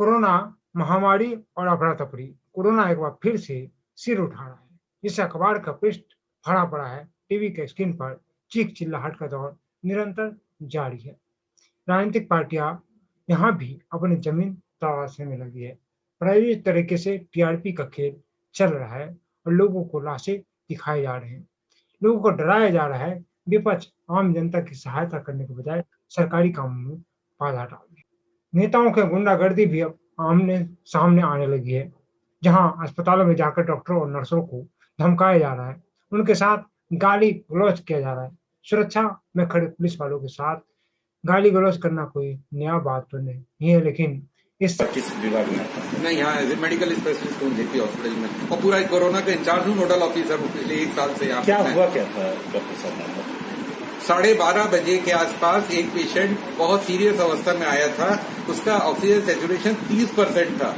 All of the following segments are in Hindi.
कोरोना महामारी और अफरा-तफरी। कोरोना एक बार फिर से सिर उठा रहा है। इस अखबार का पृष्ठ भरा पड़ा है। टीवी के स्क्रीन पर चीख-चिल्लाहट का दौर निरंतर जारी है। राजनीतिक पार्टियां यहाँ भी अपनी जमीन तलाशने में लगी है। प्रायोजित तरीके से टीआरपी का खेल चल रहा है और लोगों को लाशें दिखाए जा रहे हैं। लोगों को डराया जा रहा है। विपक्ष आम जनता की सहायता करने के बजाय सरकारी कामों में बाधा डाल रही है। नेताओं की गुंडागर्दी भी अब आमने-सामने आने लगी है, जहां अस्पतालों में जाकर डॉक्टरों और नर्सों को धमकाया जा रहा है, उनके साथ गाली-गलौज किया जा रहा है। सुरक्षा में खड़े पुलिस वालों के साथ गाली-गलौज करना कोई नया बात तो नहीं है, लेकिन इस किस विभाग में आता है? मैं यहाँ एज ए मेडिकल स्पेशलिस्ट हूँ जेपी हॉस्पिटल में और पूरा कोरोना का इंचार्ज हूँ, नोडल ऑफिसर हूँ पिछले 1 साल से यहाँ क्या हुआ क्या था डॉक्टर साहब? 12:30 बजे के आसपास एक पेशेंट बहुत सीरियस अवस्था में आया था। उसका ऑक्सीजन सैचुरेशन 30% था।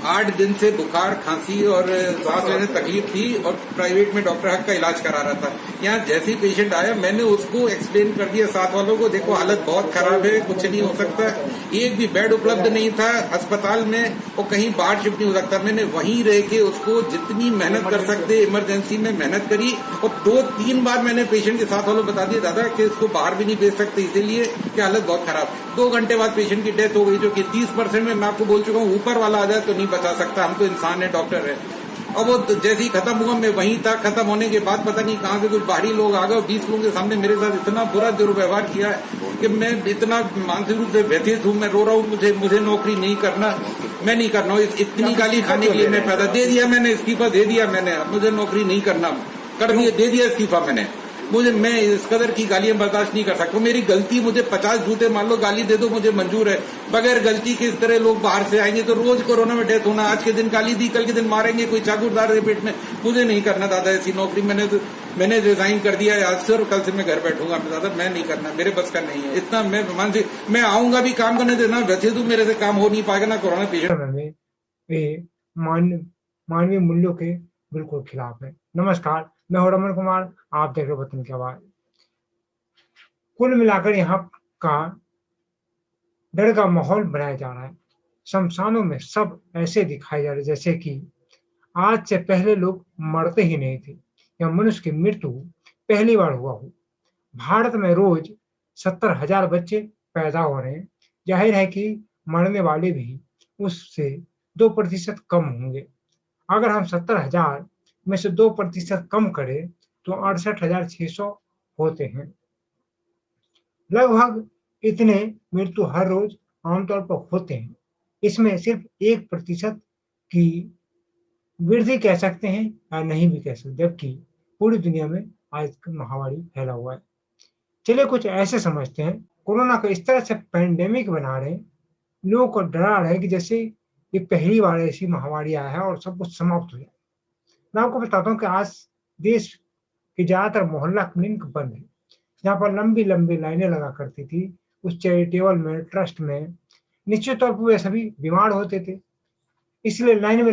8 दिन से बुखार, खांसी और सांस लेने तकलीफ थी और प्राइवेट में डॉक्टर हक का इलाज करा रहा था। यहाँ जैसे ही पेशेंट आया मैंने उसको एक्सप्लेन कर दिया साथ वालों को, देखो हालत बहुत खराब है, कुछ नहीं हो सकता। एक भी बेड उपलब्ध नहीं था अस्पताल में और कहीं बाहर शिफ्ट नहीं हो सकता। मैंने वहीं रह के उसको जितनी मेहनत कर सकते इमरजेंसी में मेहनत करी और 2-3 बार मैंने पेशेंट के साथ वालों को बता दिया दादा कि इसको बाहर भी नहीं भेज सकते इसीलिए कि हालत बहुत खराब। 2 घंटे बाद पेशेंट की डेथ हो गई, जो कि 30% में मैं आपको बोल चुका हूँ ऊपर वाला आ जाए तो नहीं बचा सकता। हम तो इंसान है, डॉक्टर है। अब वो जैसे ही खत्म हुआ मैं वहीं था। खत्म होने के बाद पता नहीं कहां से कुछ बाहरी लोग आ गए, 20 लोगों के सामने मेरे साथ इतना बुरा दुर्व्यवहार किया है कि मैं इतना मानसिक रूप से व्यथित हूं। मैं रो रहा हूं, मुझे नौकरी नहीं करना, मैं नहीं करना हूं। इतनी गाली खाने के लिए मैं पैदा दे दिया, मैंने इस्तीफा दे दिया। मैंने मुझे नौकरी नहीं करना कर दिया, दे दिया इस्तीफा मैंने। मैं इस कदर की गालियां बर्दाश्त नहीं कर सकता। मेरी गलती, मुझे 50 जूते मान लो गाली दे दो, मुझे मंजूर है। बगैर गलती के इस तरह लोग बाहर से आएंगे तो रोज कोरोना में डेथ होना। आज के दिन गाली दी, कल के दिन मारेंगे, कोई चाकूदार है पेट में। मुझे नहीं करना दादा ऐसी नौकरी। मैंने रिजाइन कर दिया है आज से और कल से मैं घर बैठूंगा। दादा मैं नहीं करना, मेरे बस का नहीं है इतना। मैं आऊंगा भी काम करने देना, वैसे तो मेरे से काम हो नहीं पाएगा ना। कोरोना पेशेंट मानवीय मूल्यों के बिल्कुल खिलाफ है। नमस्कार, मैं हूं रमन कुमार, आप देख रहे हो वतन की आवाज। कुल मिलाकर यहाँ का डर का माहौल बनाया जा रहा है। शमशानों में सब ऐसे दिखाए जा रहे जैसे कि आज से पहले लोग मरते ही नहीं थे या मनुष्य की मृत्यु पहली बार हुआ हो। भारत में रोज 70,000 बच्चे पैदा हो रहे हैं। जाहिर है कि मरने वाले भी उससे 2% कम होंगे। अगर हम 70,000 में से 2% कम करें तो 68,600 होते हैं। लगभग इतने मृत्यु हर रोज आमतौर पर होते हैं। इसमें सिर्फ 1% की वृद्धि कह सकते हैं या नहीं भी कह सकते, जबकि पूरी दुनिया में आज महामारी फैला हुआ है। चलिए कुछ ऐसे समझते हैं। कोरोना को इस तरह से पैंडेमिक बना रहे हैं, लोगों को डरा रहे हैं कि जैसे ये पहली बार ऐसी महामारी आया है और सब कुछ समाप्त हो जाए। मैं आपको बताता हूँ कि आज देश के ज्यादातर मोहल्ला क्लिनिक बंद है। जहाँ पर लंबी-लंबी लाइनें लगा करती थी, उस चैरिटेबल में, ट्रस्ट में, निश्चित तौर पर वे सभी बीमार होते थे, इसलिए लाइन में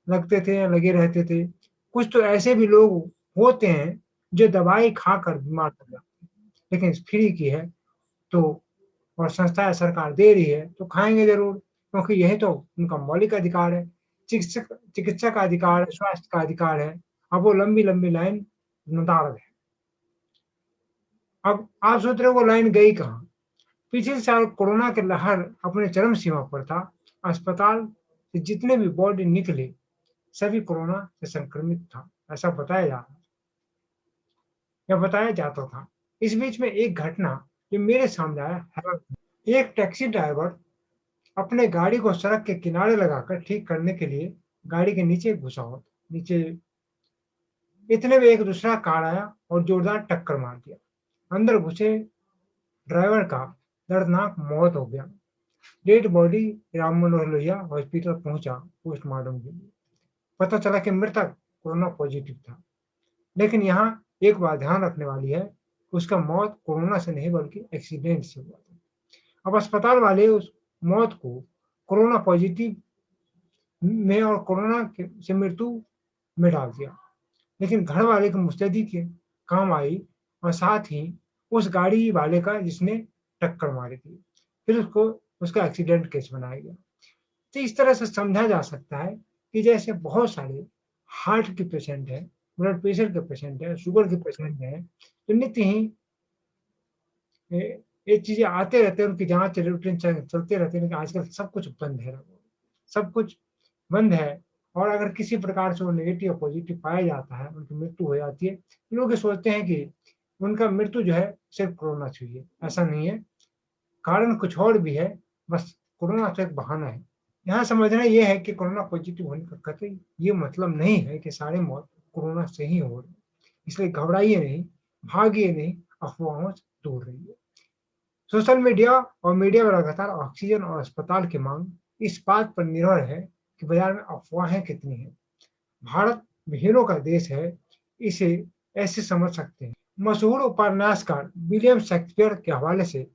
लगते थे, लगे रहते थे। कुछ तो ऐसे भी लोग होते हैं, जो दवाई खाकर बीमार पड़ जाते हैं, लेकिन फ्री की है तो और संस्था या सरकार दे रही है, तो खाएँगे ज़रूर, क्योंकि यही तो उनका मौलिक अधिकार है। चिकित्सा का अधिकार है, स्वास्थ्य का अधिकार है। अब वो लंबी-लंबी लाइन नदारद है। अब आप सोच रहे हो वो लाइन गई कहाँ? पिछले साल कोरोना की लहर अपने चरम सीमा पर था। अस्पताल से जितने भी बॉडी निकले, सभी कोरोना से संक्रमित था, ऐसा बताया जाता था। इस बीच में एक घटना जो मेरे सामने आया हैरान। एक टैक्सी ड्राइवर अपने गाड़ी को सड़क के किनारे लगाकर ठीक करने के लिए गाड़ी के नीचे घुसा हो नीचे इतने में एक दूसरा कार आया और जोरदार टक्कर मार दिया। अंदर घुसे ड्राइवर का दर्दनाक मौत हो गया। Dead body Ram Manohar Lohia hospital पहुंचा पोस्टमार्टम के लिए। पता चला कि मृतक कोरोना पॉजिटिव था। लेकिन यहाँ एक बात ध्यान रखने वाली है, उसका मौत कोरोना से नहीं बल्कि एक्सीडेंट से हुआ था। अब अस्पताल वाले उस मौत को कोरोना पॉजिटिव में और कोरोना से मृत्यु में डाल दिया, लेकिन घर वाले की मुस्तैदी के काम आई और साथ ही उस गाड़ी वाले का जिसने टक्कर मारी थी, फिर उसका एक्सीडेंट केस बनाया गया। तो इस तरह से समझा जा सकता है कि जैसे बहुत सारे हार्ट के पेशेंट हैं, ब्लड प्रेशर के पेशेंट हैं, शुगर के पेशेंट हैं, तो नित्य ही ये चीज़ें आते रहते हैं, उनकी जाँच रूटीन चलते रहते हैं, लेकिन आजकल सब कुछ बंद है, सब कुछ बंद है। और अगर किसी प्रकार से वो नेगेटिव या पॉजिटिव पाया जाता है, उनकी मृत्यु हो जाती है, लोग ये सोचते हैं कि उनका मृत्यु जो है सिर्फ़ कोरोना से हुई है, ऐसा नहीं है, कारण कुछ और भी है, बस कोरोना तो एक बहाना है। यहाँ समझना ये है कि कोरोना पॉजिटिव होने का कतई ये मतलब नहीं है कि सारी मौत कोरोना से ही हो रही है, इसलिए घबराइए नहीं, भागिए नहीं, अफ़वाहों से दूर रहिए। सोशल मीडिया और मीडिया में लगातार ऑक्सीजन और अस्पताल की मांग इस बात पर निर्भर है कि बाजार में अफवाहें कितनी हैं। भारत भीड़ों का देश है, इसे ऐसे समझ सकते हैं। मशहूर उपन्यासकार विलियम शेक्सपियर के हवाले से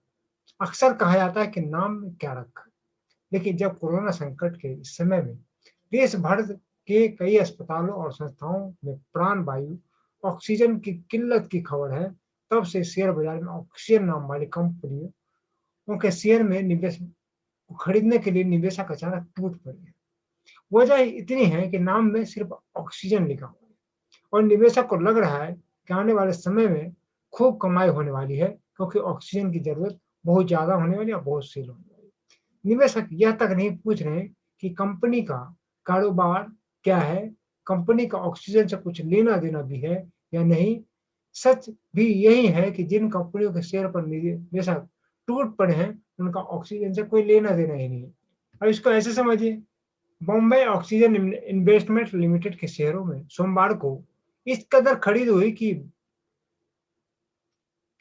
अक्सर कहा जाता है कि नाम में क्या रखा, लेकिन जब कोरोना संकट के इस समय में देश भर के कई अस्पतालों और संस्थाओं में प्राण वायु ऑक्सीजन की किल्लत की खबर है, तब से शेयर बाजार में ऑक्सीजन नाम वाली कंपनियों उनके शेयर में निवेश खरीदने के लिए निवेशक अचानक टूट पड़े हैं। वजह इतनी है कि नाम में सिर्फ ऑक्सीजन लिखा हुआ है और निवेशक को लग रहा है कि आने वाले समय में खूब कमाई होने वाली है, क्योंकि ऑक्सीजन की जरूरत बहुत ज्यादा होने वाली है और बहुत सेल होने वाली है। निवेशक यह तक नहीं पूछ रहे कि कंपनी का कारोबार क्या है, कंपनी का ऑक्सीजन से कुछ लेना देना भी है या नहीं। सच भी यही है कि जिन कंपनियों के शेयर पर निवेशक टूट पड़े हैं, उनका ऑक्सीजन से कोई लेना देना ही नहीं है। अब इसको ऐसे समझिए, बॉम्बे ऑक्सीजन इन्वेस्टमेंट लिमिटेड के शेयरों में सोमवार को इस कदर खरीद हुई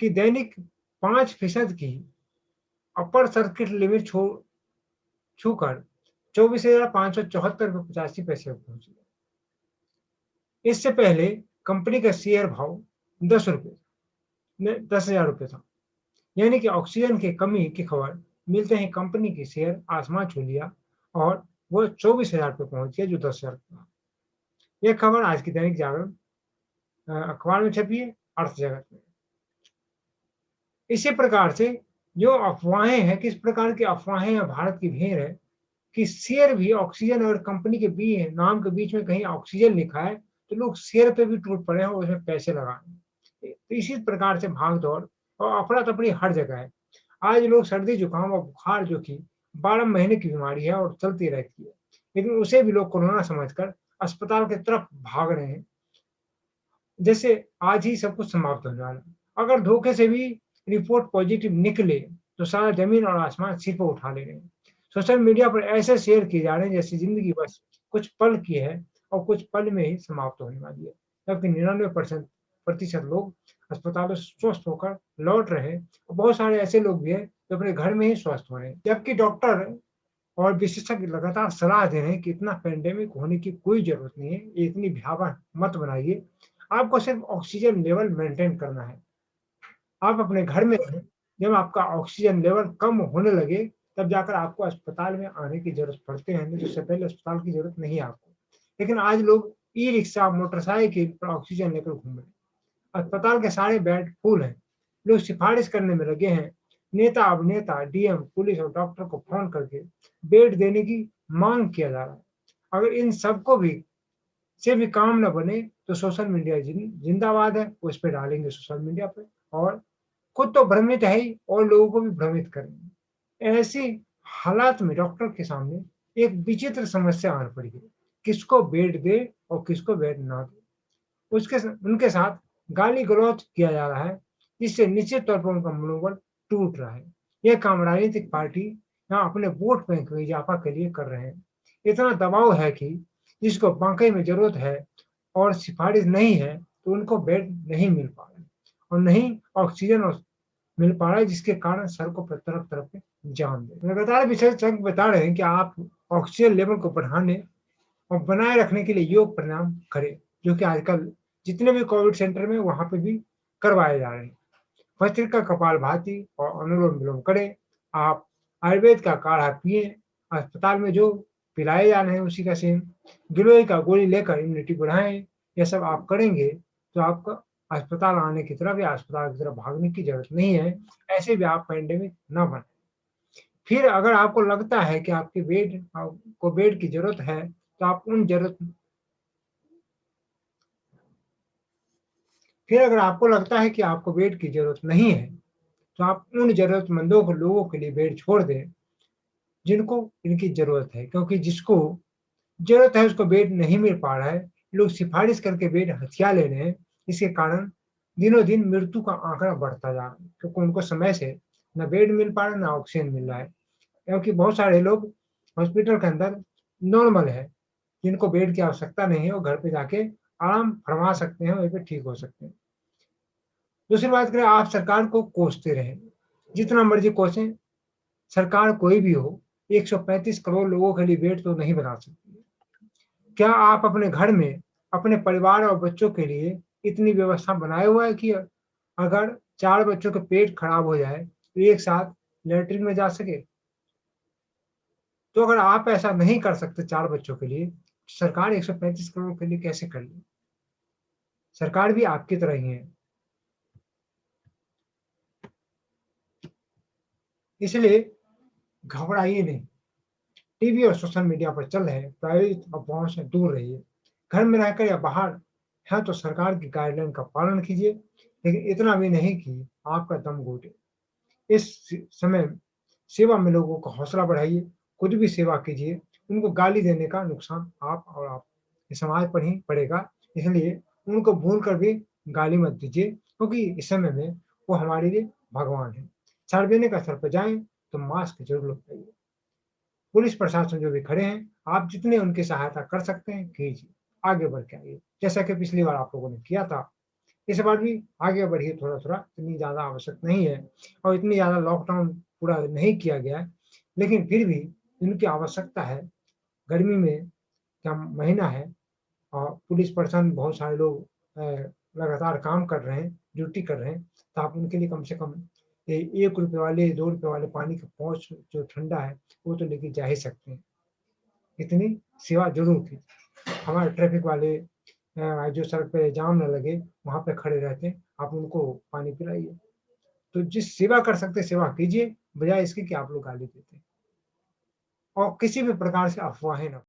कि दैनिक 5% की अपर सर्किट लिमिट छूकर 24,574.85 पहुंच गया। इससे पहले कंपनी का शेयर भाव 10,000 रुपये था। यानी कि ऑक्सीजन की कमी की खबर मिलते ही कंपनी की शेयर आसमान छू लिया और वो 24,000 पे पहुंच गया, जो 10,000 था। यह खबर आज की दैनिक जागरण अखबार में छपी है, अर्थ जगत में। इसी प्रकार से जो अफवाहें हैं, किस प्रकार की अफवाहें हैं, भारत की भीड़ है कि शेयर भी ऑक्सीजन और कंपनी के बीच नाम के बीच में कहीं ऑक्सीजन लिखा है, तो लोग शेयर पे भी टूट पड़े हैं और उसमें पैसे लगा रहे हैं। तो इसी प्रकार से भाग दौड़ और अफरा तफरी हर जगह है। आज लोग सर्दी जुकाम और बुखार, जो कि 12 महीने की बीमारी है और चलती रहती है, लेकिन उसे भी लोग कोरोना समझकर अस्पताल की तरफ भाग रहे हैं, जैसे आज ही सब कुछ समाप्त होने वाला है। अगर धोखे से भी रिपोर्ट पॉजिटिव निकले, तो सारा जमीन और आसमान सिर पर उठा ले रहे हैं। सोशल मीडिया पर ऐसे शेयर किए जा रहे हैं जैसे जिंदगी बस कुछ पल की है और कुछ पल में ही समाप्त होने वाली है, जबकि 99% प्रतिशत लोग अस्पतालों से स्वस्थ होकर लौट रहे हैं और बहुत सारे ऐसे लोग भी हैं जो अपने घर में ही स्वस्थ हो रहे हैं। जबकि डॉक्टर और विशेषज्ञ लगातार सलाह दे रहे हैं कि इतना पैंडेमिक होने की कोई जरूरत नहीं है, ये इतनी भयावह मत बनाइए, आपको सिर्फ ऑक्सीजन लेवल मेंटेन करना है। आप अपने घर में रहें, जब आपका ऑक्सीजन लेवल कम होने लगे, तब जाकर आपको अस्पताल में आने की ज़रूरत पड़ते हैं, नहीं तो उससे पहले अस्पताल की ज़रूरत नहीं है आपको। लेकिन आज लोग ई-रिक्शा, मोटरसाइकिल पर ऑक्सीजन लेकर घूम रहे हैं। अस्पताल के सारे बेड फुल हैं। लोग सिफारिश करने में लगे हैं। नेता, अभिनेता, डीएम, पुलिस और डॉक्टर को फ़ोन करके बेड देने की माँग किया जा रहा है। अगर इन सबको भी से भी काम न बने, तो सोशल मीडिया जिंदाबाद है, उस पे डालेंगे सोशल मीडिया पे और खुद तो भ्रमित है ही और लोगों को भी भ्रमित करेंगे। ऐसी हालात में डॉक्टर के सामने एक विचित्र समस्या आन पड़ी है, किसको बेड दे और किसको बेड ना दे। उनके साथ गाली-गलौज किया जा रहा है, जिससे निश्चित तौर पर उनका मनोबल टूट रहा है। यह काम राजनीतिक पार्टी यहाँ अपने वोट बैंक में इजाफा के लिए कर रहे हैं। इतना दबाव है कि जिसको वाक़ई में ज़रूरत है और सिफारिश नहीं है, तो उनको बेड नहीं मिल पा रहा है और नहीं ऑक्सीजन मिल पा रहा है, जिसके कारण सड़कों पर तरफ-तरफ पे जाम है। लगातार विशेषज्ञ बता रहे हैं कि आप ऑक्सीजन लेवल को बढ़ाने और बनाए रखने के लिए योग प्राणायाम करें, जो कि आजकल जितने भी कोविड सेंटर में वहाँ पे भी करवाए जा रहे हैं। भस्त्रिका, कपालभाति और अनुलोम-विलोम करें। आप आयुर्वेद का काढ़ा पिएँ, अस्पताल में जो पिलाए जा रहे हैं उसी का सेवन, गिलोय का गोली लेकर इम्यूनिटी बढ़ाएँ। ये सब आप करेंगे तो आपका अस्पताल आने की तरफ या अस्पताल की तरफ भागने की ज़रूरत नहीं है। ऐसे भी आप पैंडेमिक ना बनाएँ। फिर अगर आपको लगता है कि आपकी आपको बेड की ज़रूरत है, तो आप उन ज़रूरत फिर अगर आपको लगता है कि आपको बेड की ज़रूरत नहीं है, तो आप उन ज़रूरतमंदों को लोगों के लिए बेड छोड़ दें, जिनको इनकी ज़रूरत है। क्योंकि जिसको ज़रूरत है उसको बेड नहीं मिल पा रहा है, लोग सिफ़ारिश करके बेड हथिया ले रहे हैं, इसके कारण दिनों-दिन मृत्यु का आंकड़ा बढ़ता जा रहा है, क्योंकि उनको समय से ना बेड मिल पा रहा है, ना ऑक्सीजन मिल रहा है। क्योंकि बहुत सारे लोग हॉस्पिटल के अंदर नॉर्मल है, जिनको बेड की आवश्यकता नहीं है, वो घर पे जाके आराम फरमा सकते हैं, वहीं पे ठीक हो सकते हैं। दूसरी बात करें, आप सरकार को कोसते रहें, जितना मर्ज़ी कोसें, सरकार कोई भी हो, 135 करोड़ लोगों के लिए बेड तो नहीं बना सकती। क्या आप अपने घर में, अपने परिवार और बच्चों के लिए इतनी व्यवस्था बनाए हुआ है कि अगर 4 बच्चों का पेट खराब हो जाए, तो एक साथ लैट्रिन में जा सके? तो अगर आप ऐसा नहीं कर सकते 4 बच्चों के लिए, सरकार 135 करोड़ के लिए कैसे कर ले? सरकार भी आपकी तरह ही है। इसलिए घबराइए नहीं। टीवी और सोशल मीडिया पर चल रहे प्रायोजित अफवाहों से दूर रहिए। घर में रहकर या बाहर हैं तो सरकार की गाइडलाइन का पालन कीजिए, लेकिन इतना भी नहीं कि आपका दम घुटे। इस समय सेवा में लोगों का हौसला बढ़ाइए, खुद भी सेवा कीजिए। उनको गाली देने का नुकसान आप समाज पर ही पड़ेगा, इसलिए उनको भूल कर भी गाली मत दीजिए, क्योंकि इस समय में वो हमारे लिए भगवान हैं। सार्वजनिक स्थल पर जाएँ तो मास्क ज़रूर लगाइए। पुलिस प्रशासन जो भी खड़े हैं, आप जितने उनकी सहायता कर सकते हैं, कीजिए। आगे बढ़ के आइए। जैसा कि पिछली बार आप लोगों ने किया था, इस बार भी आगे बढ़िए थोड़ा-थोड़ा, इतनी ज़्यादा आवश्यक नहीं है और इतनी ज़्यादा लॉकडाउन पूरा नहीं किया गया है, लेकिन फिर भी इनकी आवश्यकता है। गर्मी में क्या महीना है और पुलिस प्रशासन बहुत सारे लोग लगातार काम कर रहे हैं, ड्यूटी कर रहे हैं, तो आप उनके लिए कम से कम ₹1 वाले, ₹2 वाले पानी का पहुँच जो ठंडा है, वो तो लेके जा ही सकते हैं। इतनी सेवा ज़रूर कीजिए। हमारे ट्रैफिक वाले जो सड़क पे जाम ना लगे, वहाँ पे खड़े रहते हैं, आप उनको पानी पिलाइए। तो जिस सेवा कर सकते हैं, सेवा कीजिए, बजाए इसके कि आप लोग गाली देते हैं। और किसी भी प्रकार से अफ़वाहें ना